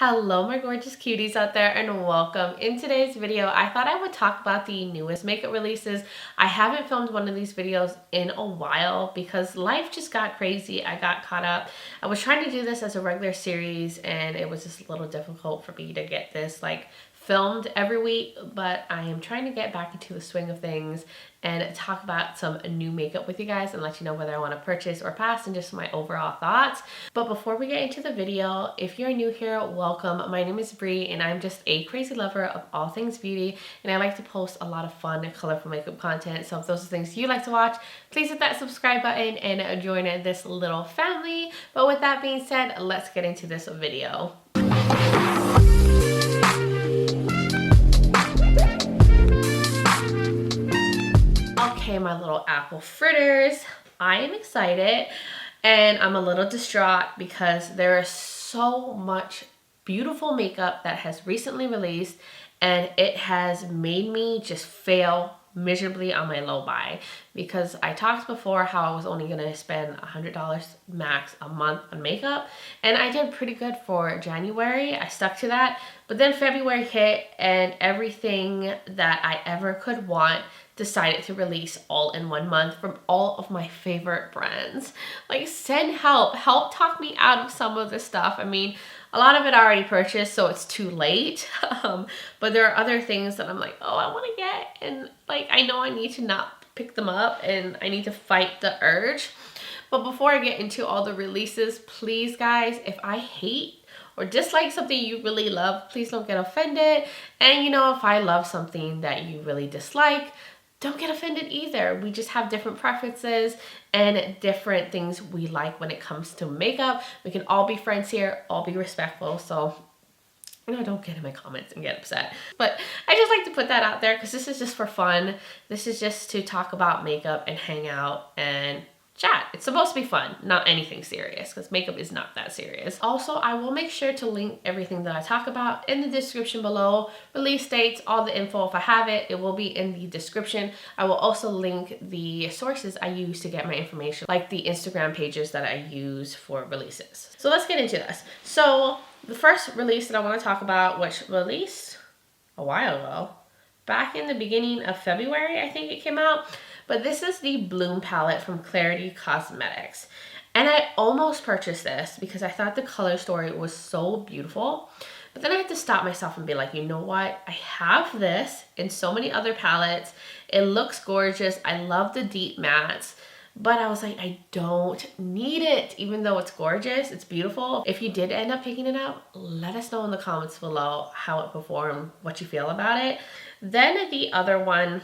Hello my gorgeous cuties out there and welcome. In today's video, I thought I would talk about the newest makeup releases. I haven't filmed one of these videos in a while because life just got crazy. I got caught up. I was trying to do this as a regular series and it was just a little difficult for me to get this filmed every week, but I am trying to get back into the swing of things and talk about some new makeup with you guys and let you know whether I want to purchase or pass and just my overall thoughts. But before we get into the video, if you're new here, welcome. My name is Bree and I'm just a crazy lover of all things beauty, and I like to post a lot of fun and colorful makeup content. So if those are things you like to watch, please hit that subscribe button and join this little family. But with that being said, let's get into this video. Okay, my little apple fritters, I am excited and I'm a little distraught because there is so much beautiful makeup that has recently released and it has made me just fail miserably on my low buy, because I talked before how I was only gonna spend $100 max a month on makeup, and I did pretty good for January. I stuck to that, but then February hit and everything that I ever could want decided to release all in 1 month from all of my favorite brands. Like, send help talk me out of some of this stuff. I mean, a lot of it I already purchased, so it's too late. But there are other things that I'm like, oh, I want to get, and I know I need to not pick them up and I need to fight the urge. But before I get into all the releases, please guys, if I hate or dislike something you really love, please don't get offended. And if I love something that you really dislike, don't get offended either. We just have different preferences and different things we like when it comes to makeup. We can all be friends here, all be respectful. So, don't get in my comments and get upset. But I just like to put that out there because this is just for fun. This is just to talk about makeup and hang out and chat. It's supposed to be fun, not anything serious, because makeup is not that serious. Also, I will make sure to link everything that I talk about in the description below. Release dates, all the info, if I have it, it will be in the description. I will also link the sources I use to get my information, like the Instagram pages that I use for releases. So let's get into this. So the first release that I want to talk about, which released a while ago, back in the beginning of February, I think it came out. But this is the Bloom palette from Klarity Cosmetics. And I almost purchased this because I thought the color story was so beautiful. But then I had to stop myself and be like, you know what? I have this in so many other palettes. It looks gorgeous. I love the deep mattes. But I was like, I don't need it. Even though it's gorgeous, it's beautiful. If you did end up picking it up, let us know in the comments below how it performed, what you feel about it. Then the other one,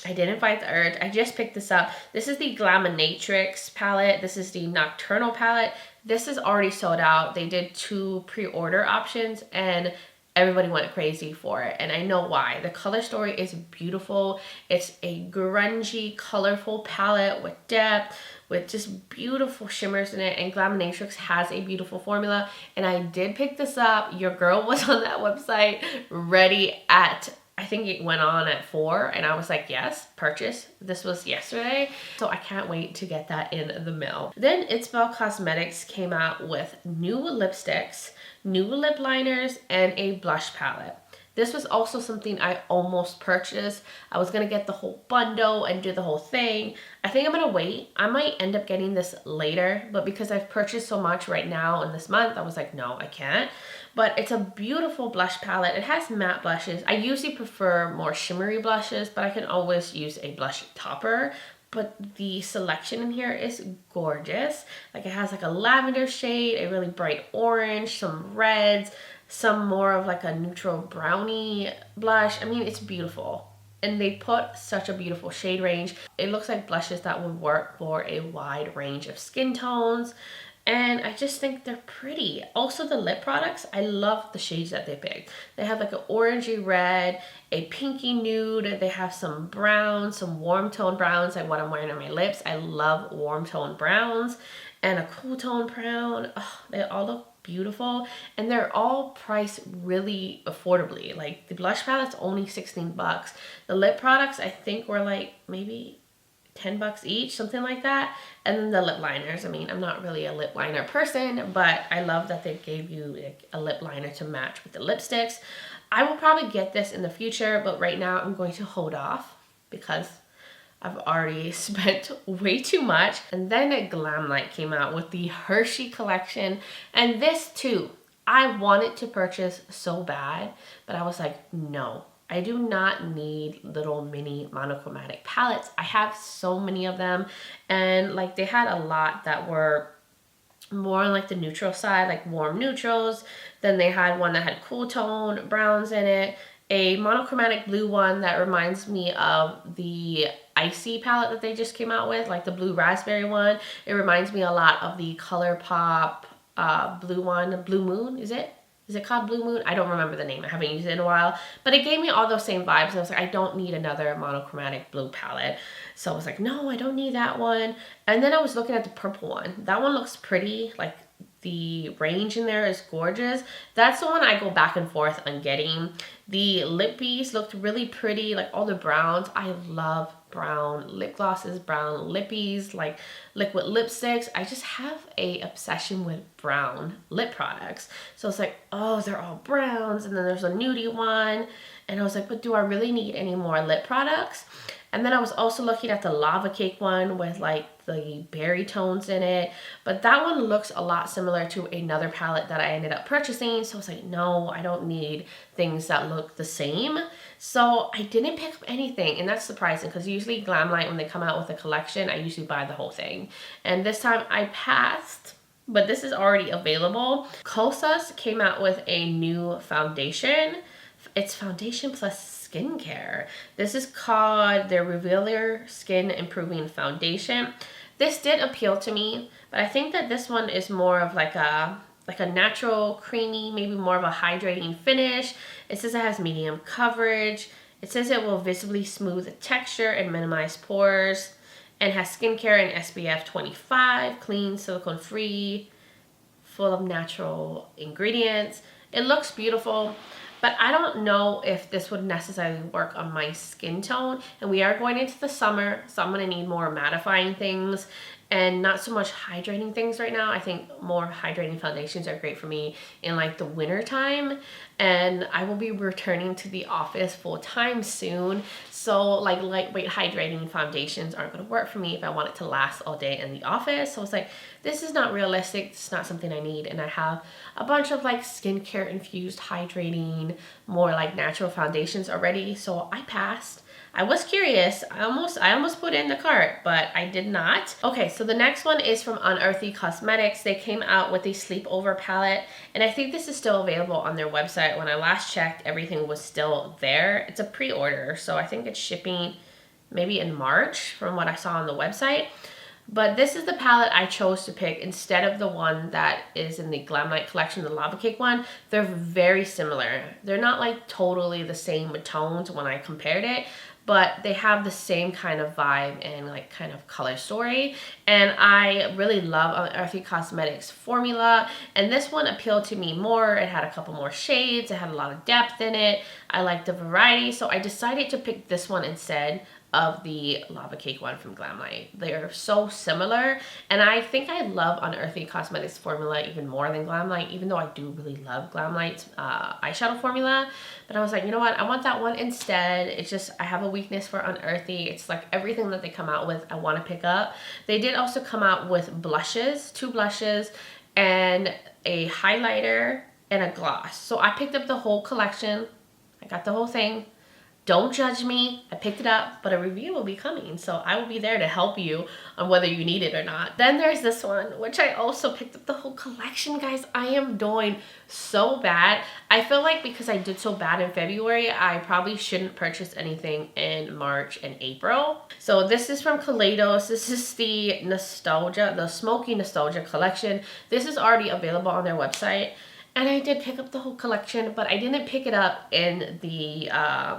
I didn't fight the urge. I just picked this up. This is the Glaminatrix palette. This is the Nocturnal palette. This is already sold out. They did 2 pre-order options and everybody went crazy for it. And I know why. The color story is beautiful. It's a grungy, colorful palette with depth, with just beautiful shimmers in it. And Glaminatrix has a beautiful formula. And I did pick this up. Your girl was on that website ready at, I think it went on at 4, and I was like, yes, purchase. This was yesterday, so I can't wait to get that in the mail. Then It's Belle Cosmetics came out with new lipsticks, new lip liners, and a blush palette. This was also something I almost purchased. I was gonna get the whole bundle and do the whole thing. I think I'm gonna wait. I might end up getting this later, but because I've purchased so much right now in this month, I was like, no, I can't. But it's a beautiful blush palette. It has matte blushes. I usually prefer more shimmery blushes, but I can always use a blush topper. But the selection in here is gorgeous. It has a lavender shade, a really bright orange, some reds, some more of a neutral brownie blush. I mean, it's beautiful. And they put such a beautiful shade range. It looks like blushes that would work for a wide range of skin tones. And I just think they're pretty. Also, the lip products, I love the shades that they picked. They have an orangey red, a pinky nude. They have some browns, some warm tone browns, like what I'm wearing on my lips. I love warm tone browns, and a cool tone brown. Oh, they all look beautiful, and they're all priced really affordably. The blush palette's only 16 bucks. The lip products, I think, were maybe 10 bucks each, something like that. And then the lip liners. I mean, I'm not really a lip liner person, but I love that they gave you like a lip liner to match with the lipsticks. I will probably get this in the future, but right now I'm going to hold off because I've already spent way too much. And then Glamlite came out with the Hershey collection. And this too, I wanted to purchase so bad, but I was like, no. I do not need little mini monochromatic palettes. I have so many of them, and like they had a lot that were more on like the neutral side, like warm neutrals. Then they had one that had cool tone browns in it, a monochromatic blue one that reminds me of the Icy palette that they just came out with, like the blue raspberry one. It reminds me a lot of the Colourpop blue one, Blue Moon, is it? Is it called Blue Moon? I don't remember the name. I haven't used it in a while. But it gave me all those same vibes. I was like, I don't need another monochromatic blue palette. So I was like, no, I don't need that one. And then I was looking at the purple one. That one looks pretty. Like the range in there is gorgeous. That's the one I go back and forth on getting. The lippies looked really pretty. Like all the browns. I love brown lip glosses, brown lippies, like liquid lipsticks. I just have a obsession with brown lip products. So it's like, oh, they're all browns, and then there's a nudie one, and I was like, but do I really need any more lip products? And then I was also looking at the lava cake one with like the berry tones in it, but that one looks a lot similar to another palette that I ended up purchasing. So I was like, no, I don't need things that look the same. So I didn't pick up anything, and that's surprising because usually Glamlite, when they come out with a collection, I usually buy the whole thing. And this time I passed, but this is already available. Kosas came out with a new foundation. It's foundation plus skincare. This is called their Revealer Skin Improving Foundation. This did appeal to me, but I think that this one is more of like a natural, creamy, maybe more of a hydrating finish. It says it has medium coverage. It says it will visibly smooth the texture and minimize pores, and has skincare and SPF 25, clean, silicone-free, full of natural ingredients. It looks beautiful, but I don't know if this would necessarily work on my skin tone. And we are going into the summer, so I'm going to need more mattifying things and not so much hydrating things right now. I think more hydrating foundations are great for me in like the winter time, and I will be returning to the office full time soon. So like lightweight hydrating foundations aren't going to work for me if I want it to last all day in the office. So it's like, this is not realistic. It's not something I need. And I have a bunch of like skincare infused hydrating, more like natural foundations already. So I passed. I was curious. I almost put it in the cart, but I did not. Okay, so the next one is from Unearthly Cosmetics. They came out with a Sleepover Palette, and I think this is still available on their website. When I last checked, everything was still there. It's a pre-order, so I think it's shipping maybe in March from what I saw on the website. But this is the palette I chose to pick instead of the one that is in the Glamlite collection, the Lava Cake one. They're very similar. They're not like totally the same tones when I compared it, but they have the same kind of vibe and like kind of color story. And I really love Unearthly Cosmetics formula, and this one appealed to me more. It had a couple more shades, it had a lot of depth in it. I liked the variety, so I decided to pick this one instead of the Lava Cake one from Glamlite. They're so similar, and I think I love Unearthly Cosmetics formula even more than Glamlite, even though I do really love Glamlite's eyeshadow formula. But I was like, you know what, I want that one instead. It's just, I have a weakness for Unearthly. It's like everything that they come out with, I want to pick up. They did also come out with blushes, 2 blushes, and a highlighter and a gloss. So I picked up the whole collection. I got the whole thing. Don't judge me. I picked it up, but a review will be coming, so I will be there to help you on whether you need it or not. Then there's this one, which I also picked up the whole collection, guys. I am doing so bad. I feel like because I did so bad in February, I probably shouldn't purchase anything in March and April. So this is from Kaleidos. This is the Nostalgia, the Smoky Nostalgia collection. This is already available on their website. And I did pick up the whole collection, but I didn't pick it up in the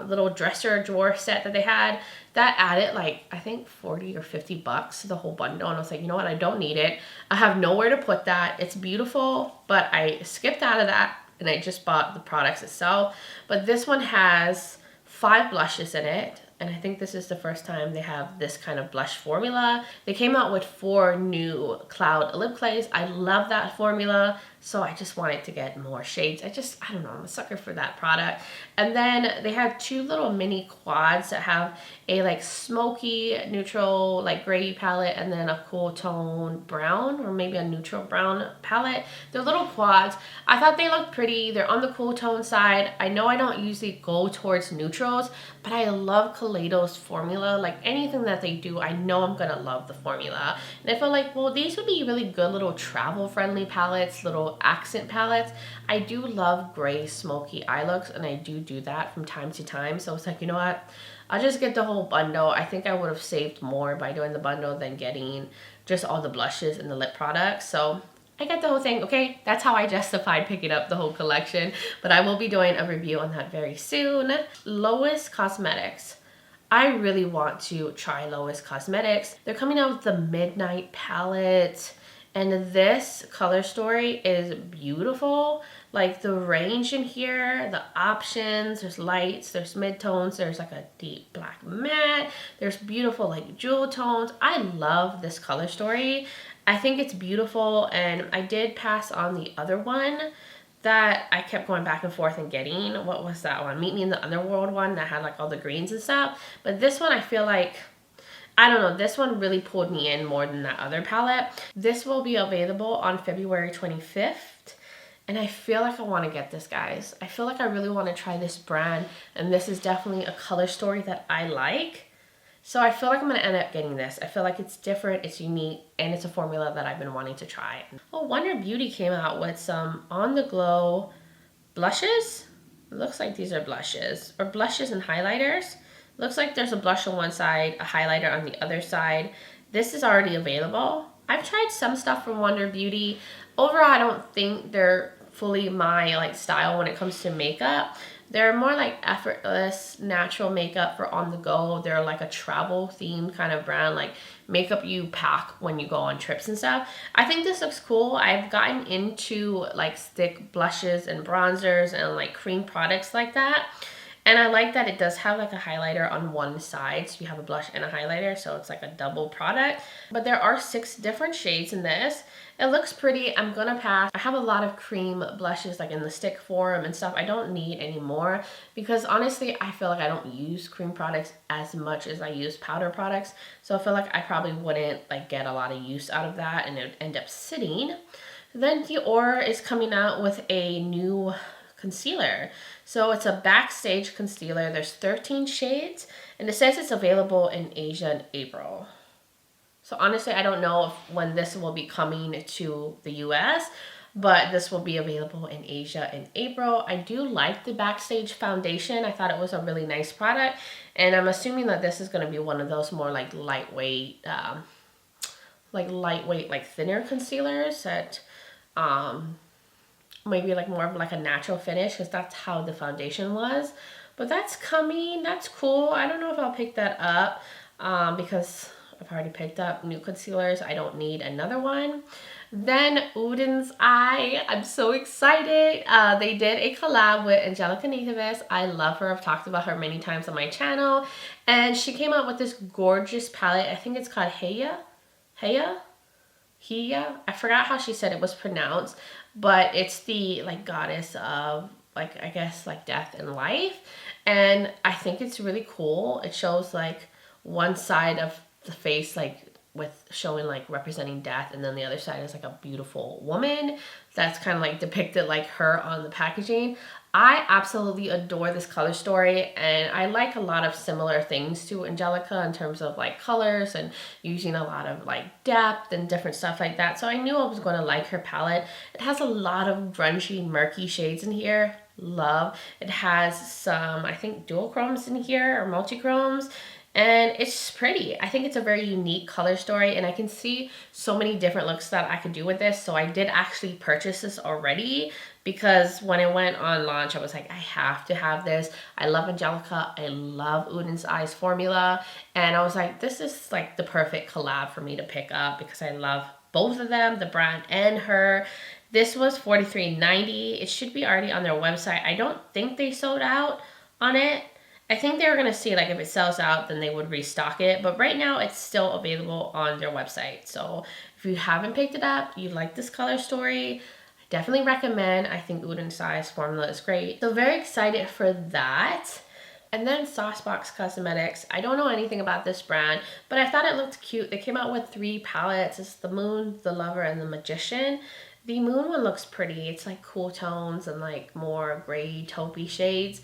little dresser drawer set that they had. That added like, I think 40 or 50 bucks to the whole bundle. And I was like, you know what? I don't need it. I have nowhere to put that. It's beautiful, but I skipped out of that and I just bought the products itself. But this one has 5 blushes in it, and I think this is the first time they have this kind of blush formula. They came out with 4 new cloud lip clays. I love that formula, so I just wanted to get more shades. I don't know, I'm a sucker for that product. And then they had 2 little mini quads that have a like smoky neutral like gray palette, and then a cool tone brown, or maybe a neutral brown palette. They're little quads. I thought they looked pretty. They're on the cool tone side. I know I don't usually go towards neutrals, but I love Kaleido's formula. Like anything that they do, I know I'm gonna love the formula. And I feel like, well, these would be really good little travel friendly palettes, little accent palettes. I do love gray smoky eye looks, and I do that from time to time. So it's like, you know what? I'll just get the whole bundle. I think I would have saved more by doing the bundle than getting just all the blushes and the lip products. So I got the whole thing, okay? That's how I justified picking up the whole collection, but I will be doing a review on that very soon. Lois Cosmetics. I really want to try Lois Cosmetics. They're coming out with the Midnight palette, and this color story is beautiful. Like the range in here, the options, there's lights, there's midtones, there's like a deep black matte, there's beautiful like jewel tones. I love this color story. I think it's beautiful, and I did pass on the other one that I kept going back and forth and getting. What was that one? Meet Me in the Underworld one that had like all the greens and stuff. But this one I feel like, I don't know, this one really pulled me in more than that other palette. This will be available on February 25th. And I feel like I want to get this, guys. I feel like I really want to try this brand, and this is definitely a color story that I like. So I feel like I'm going to end up getting this. I feel like it's different, it's unique, and it's a formula that I've been wanting to try. Oh, Wonder Beauty came out with some On The Glow blushes. It looks like these are blushes, or blushes and highlighters. Looks like there's a blush on one side, a highlighter on the other side. This is already available. I've tried some stuff from Wonder Beauty. Overall, I don't think they're fully my like style when it comes to makeup. They're more like effortless, natural makeup for on the go. They're like a travel themed kind of brand, like makeup you pack when you go on trips and stuff. I think this looks cool. I've gotten into like stick blushes and bronzers and like cream products like that. And I like that it does have like a highlighter on one side. So you have a blush and a highlighter. So it's like a double product. But there are 6 different shades in this. It looks pretty. I'm going to pass. I have a lot of cream blushes like in the stick form and stuff. I don't need any more because honestly, I feel like I don't use cream products as much as I use powder products. So I feel like I probably wouldn't like get a lot of use out of that, and it would end up sitting. Then Dior is coming out with a new concealer. So it's a Backstage Concealer. There's 13 shades, and it says it's available in Asia in April. So honestly, I don't know when this will be coming to the US, but this will be available in Asia in April. I do like the Backstage foundation. I thought it was a really nice product, and I'm assuming that this is going to be one of those more like lightweight, like thinner concealers that maybe like more of like a natural finish, because that's how the foundation was. But that's coming. That's cool. I don't know if I'll pick that up because I've already picked up new concealers. I don't need another one. Then Oden's Eye. I'm so excited. They did a collab with Angelica Nativis. I love her. I've talked about her many times on my channel. And she came out with this gorgeous palette. I think it's called Hela. I forgot how she said it was pronounced. But it's the like goddess of like, I guess like death and life. And I think it's really cool. It shows like one side of the face like with showing like representing death, and then the other side is like a beautiful woman that's kind of like depicted like her on the packaging. I absolutely adore this color story, and I like a lot of similar things to Angelica in terms of like colors and using a lot of like depth and different stuff like that. So I knew I was going to like her palette. It has a lot of grungy, murky shades in here. Love. It has some, I think, dual chromes in here or multi-chromes. And it's pretty. I think it's a very unique color story, and I can see so many different looks that I could do with this. So I did actually purchase this already because when it went on launch, I was like, I have to have this. I love Angelica. I love Oden's Eyes formula. And I was like, this is like the perfect collab for me to pick up because I love both of them, the brand and her. This was $43.90. It should be already on their website. I don't think they sold out on it. I think they were gonna see like if it sells out, then they would restock it. But right now it's still available on their website. So if you haven't picked it up, you like this color story, I definitely recommend. I think Oden size formula is great. So very excited for that. And then Saucebox Cosmetics. I don't know anything about this brand, but I thought it looked cute. They came out with 3 palettes. It's the Moon, the Lover, and the Magician. The Moon one looks pretty. It's like cool tones and like more gray taupey shades.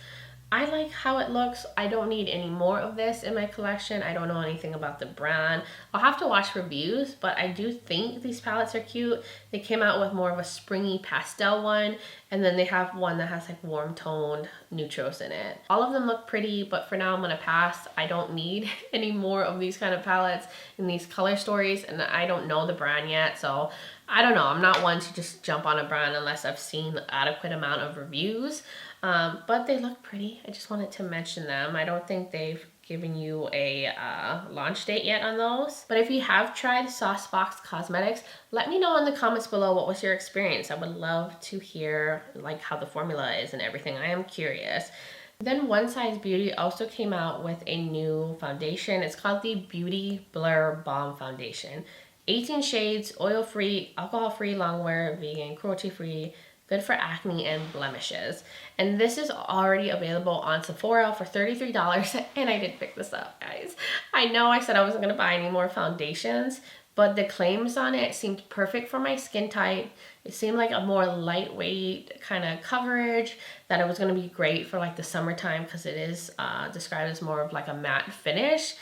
I like how it looks. I don't need any more of this in my collection. I don't know anything about the brand. I'll have to watch reviews, but I do think these palettes are cute. They came out with more of a springy pastel one, and then they have one that has like warm toned neutrals in it. All of them look pretty, but for now I'm gonna pass. I don't need any more of these kind of palettes in these color stories, and I don't know the brand yet, so I don't know. I'm not one to just jump on a brand unless I've seen adequate amount of reviews. But they look pretty. I just wanted to mention them. I don't think they've given you a launch date yet on those. But if you have tried Saucebox Cosmetics, let me know in the comments below what was your experience. I would love to hear like how the formula is and everything. I am curious. Then One Size Beauty also came out with a new foundation. It's called the Beauty Blur Balm Foundation. 18 shades, oil-free, alcohol-free, long-wear, vegan, cruelty-free, good for acne and blemishes. And this is already available on Sephora for $33, and I did pick this up, guys. I know I said I wasn't gonna buy any more foundations, but the claims on it seemed perfect for my skin type. It seemed like a more lightweight kind of coverage, that it was gonna be great for like the summertime because it is described as more of like a matte finish.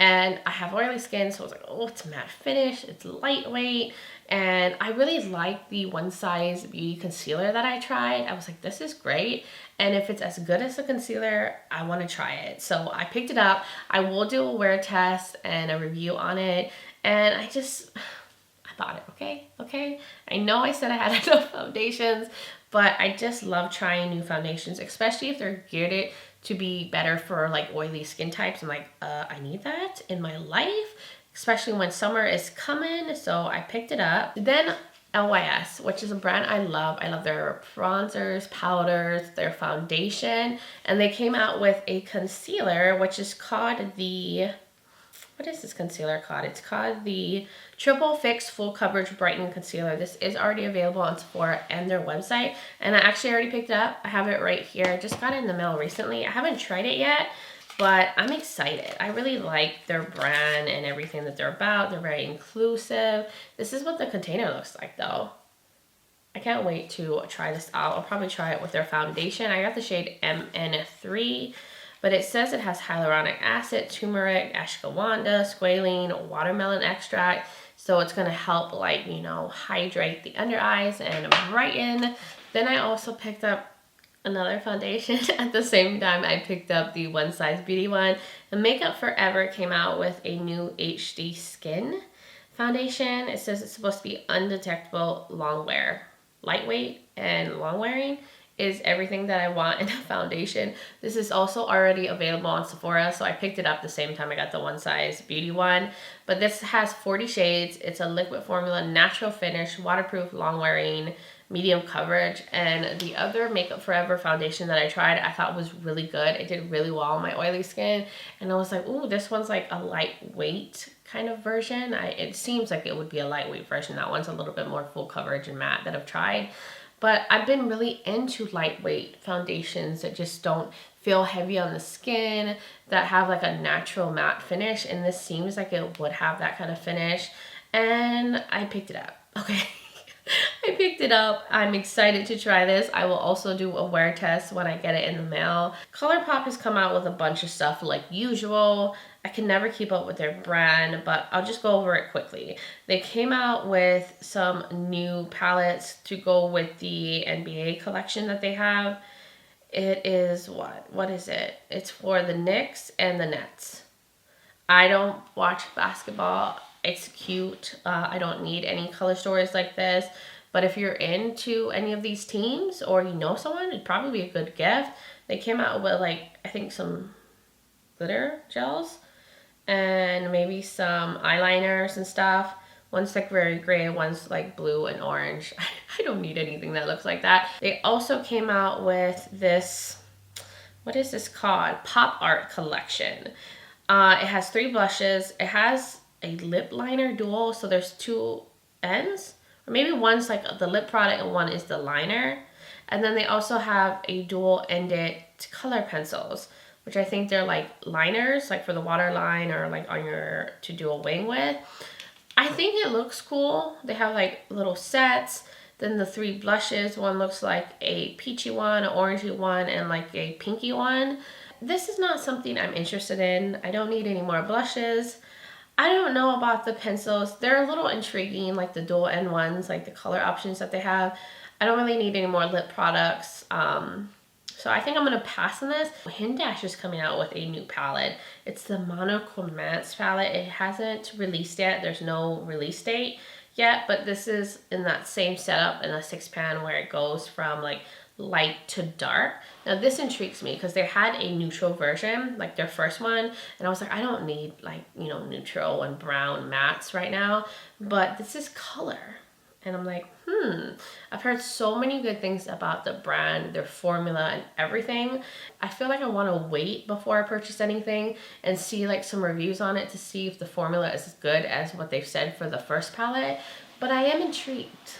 And I have oily skin, so I was like, oh, it's a matte finish, it's lightweight. And I really like the One Size Beauty concealer that I tried. I was like, this is great. And if it's as good as the concealer, I want to try it. So I picked it up. I will do a wear test and a review on it. And I bought it, okay? I know I said I had enough foundations, but I just love trying new foundations, especially if they're geared to be better for like oily skin types. I'm like, I need that in my life, especially when summer is coming. So I picked it up. Then LYS, which is a brand I love. I love their bronzers, powders, their foundation. And they came out with a concealer, which is called the, what is this concealer called? It's called the Triple Fix Full Coverage Brightening Concealer. This is already available on Sephora and their website. And I actually already picked it up. I have it right here. I just got it in the mail recently. I haven't tried it yet, but I'm excited. I really like their brand and everything that they're about. They're very inclusive. This is what the container looks like though. I can't wait to try this out. I'll probably try it with their foundation. I got the shade MN3. But it says it has hyaluronic acid, turmeric, ashwagandha, squalene, watermelon extract. So it's gonna help like, you know, hydrate the under eyes and brighten. Then I also picked up another foundation at the same time I picked up the One Size Beauty one. The Makeup Forever came out with a new HD Skin foundation. It says it's supposed to be undetectable long wear. Lightweight and long wearing is everything that I want in a foundation. This is also already available on Sephora, so I picked it up the same time I got the One Size Beauty one. But this has 40 shades. It's a liquid formula, natural finish, waterproof, long wearing, medium coverage. And the other Makeup Forever foundation that I tried, I thought was really good. It did really well on my oily skin. And I was like, ooh, this one's like a lightweight kind of version. It seems like it would be a lightweight version. That one's a little bit more full coverage and matte that I've tried. But I've been really into lightweight foundations that just don't feel heavy on the skin, that have like a natural matte finish. And this seems like it would have that kind of finish. And I picked it up, okay? I picked it up. I'm excited to try this. I will also do a wear test when I get it in the mail. Colourpop has come out with a bunch of stuff like usual. I can never keep up with their brand, but I'll just go over it quickly. They came out with some new palettes to go with the NBA collection that they have. It is what is it? It's for the Knicks and the Nets. I don't watch basketball. It's cute. I don't need any color stories like this. But if you're into any of these teams or you know someone, it'd probably be a good gift. They came out with like, I think some glitter gels and maybe some eyeliners and stuff. One's like very gray, one's like blue and orange. I don't need anything that looks like that. They also came out with this what is this called? Pop Art Collection. It has 3 blushes. It has a lip liner dual, so there's 2 ends. Or maybe one's like the lip product and one is the liner. And then they also have a dual-ended color pencils, which I think they're like liners, like for the waterline or like on your, to do a wing with. I think it looks cool. They have like little sets. Then the 3 blushes, one looks like a peachy one, an orangey one, and like a pinky one. This is not something I'm interested in. I don't need any more blushes. I don't know about the pencils. They're a little intriguing, like the dual end ones, like the color options that they have. I don't really need any more lip products. So I think I'm gonna pass on this. Hindash is coming out with a new palette. It's the Monochromats palette. It hasn't released yet. There's no release date yet, but this is in that same setup in a 6-pan where it goes from like light to dark. Now this intrigues me because they had a neutral version, like their first one, and I was like, I don't need like, you know, neutral and brown mattes right now, but this is color. And I'm like, I've heard so many good things about the brand, their formula and everything. I feel like I want to wait before I purchase anything and see like some reviews on it to see if the formula is as good as what they've said for the first palette, but I am intrigued.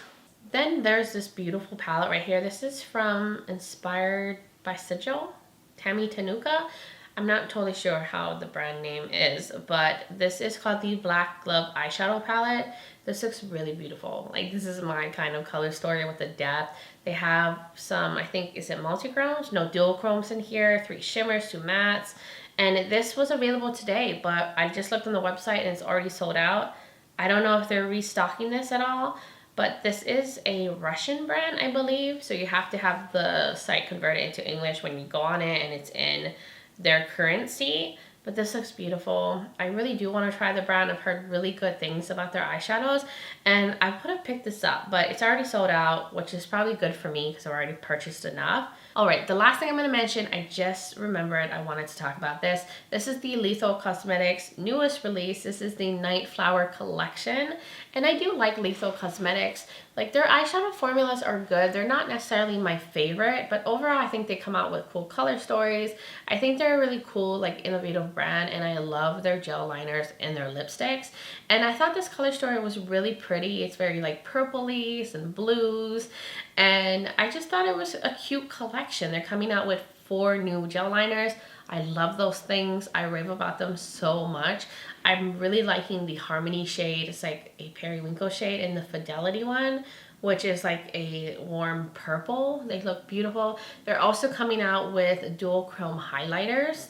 Then there's this beautiful palette right here. This is from Inspired by Sigil, Tammy Tenuka. I'm not totally sure how the brand name is, but this is called the Black Glove Eyeshadow Palette. This looks really beautiful. Like, this is my kind of color story with the depth. They have some, I think, is it multi-chromes? No, dual chromes in here, 3 shimmers, 2 mattes. And this was available today, but I just looked on the website and it's already sold out. I don't know if they're restocking this at all, but this is a Russian brand, I believe. So you have to have the site converted into English when you go on it and it's in their currency. But this looks beautiful. I really do want to try the brand. I've heard really good things about their eyeshadows and I could have picked this up, but it's already sold out, which is probably good for me because I've already purchased enough. All right, the last thing I'm going to mention, I just remembered I wanted to talk about this. This is the Lethal Cosmetics newest release. This is the Night Flower collection. And I do like Lethal Cosmetics. Like, their eyeshadow formulas are good. They're not necessarily my favorite, but overall I think they come out with cool color stories. I think they're a really cool, like, innovative brand, and I love their gel liners and their lipsticks. And I thought this color story was really pretty. It's very like purplies and blues, and I just thought it was a cute collection. They're coming out with 4 new gel liners. I love those things. I rave about them so much. I'm really liking the Harmony shade. It's like a periwinkle shade, and the Fidelity one, which is like a warm purple. They look beautiful. They're also coming out with dual chrome highlighters,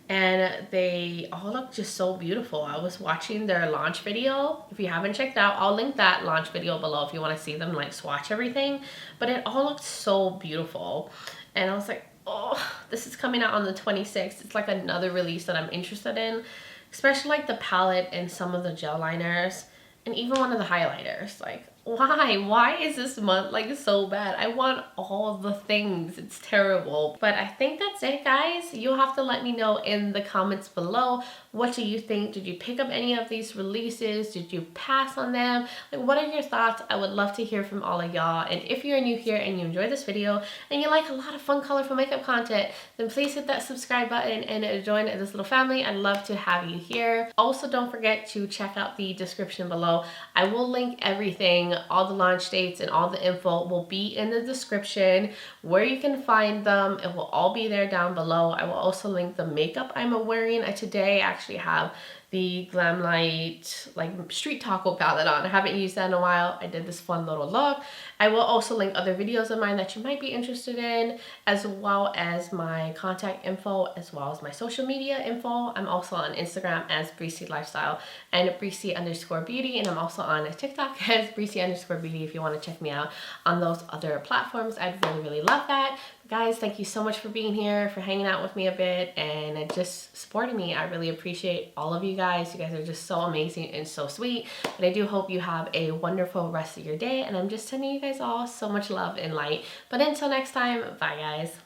and they all look just so beautiful. I was watching their launch video. If you haven't checked out, I'll link that launch video below if you want to see them like swatch everything. But it all looked so beautiful, and I was like, oh, this is coming out on the 26th. It's like another release that I'm interested in, especially like the palette and some of the gel liners and even one of the highlighters. Like, why is this month like so bad? I want all the things. It's terrible. But I think that's it, guys. You'll have to let me know in the comments below, what do you think? Did you pick up any of these releases? Did you pass on them? Like, what are your thoughts? I would love to hear from all of y'all. And if you're new here and you enjoyed this video and you like a lot of fun, colorful makeup content, then please hit that subscribe button and join this little family. I'd love to have you here. Also, don't forget to check out the description below. I will link everything. All the launch dates and all the info will be in the description, where you can find them. It will all be there down below. I will also link the makeup I'm wearing today. I actually have the Glamlite like street taco palette on. I haven't used that in a while. I did this fun little look. I will also link other videos of mine that you might be interested in, as well as my contact info, as well as my social media info. I'm also on Instagram as Breezy Lifestyle and Breezy_beauty, and I'm also on TikTok as Breezy_beauty if you want to check me out on those other platforms. I'd really love that. Guys, thank you so much for being here, for hanging out with me a bit, and just supporting me. I really appreciate all of you guys. You guys are just so amazing and so sweet. But I do hope you have a wonderful rest of your day, and I'm just sending you guys all so much love and light. But until next time, bye guys.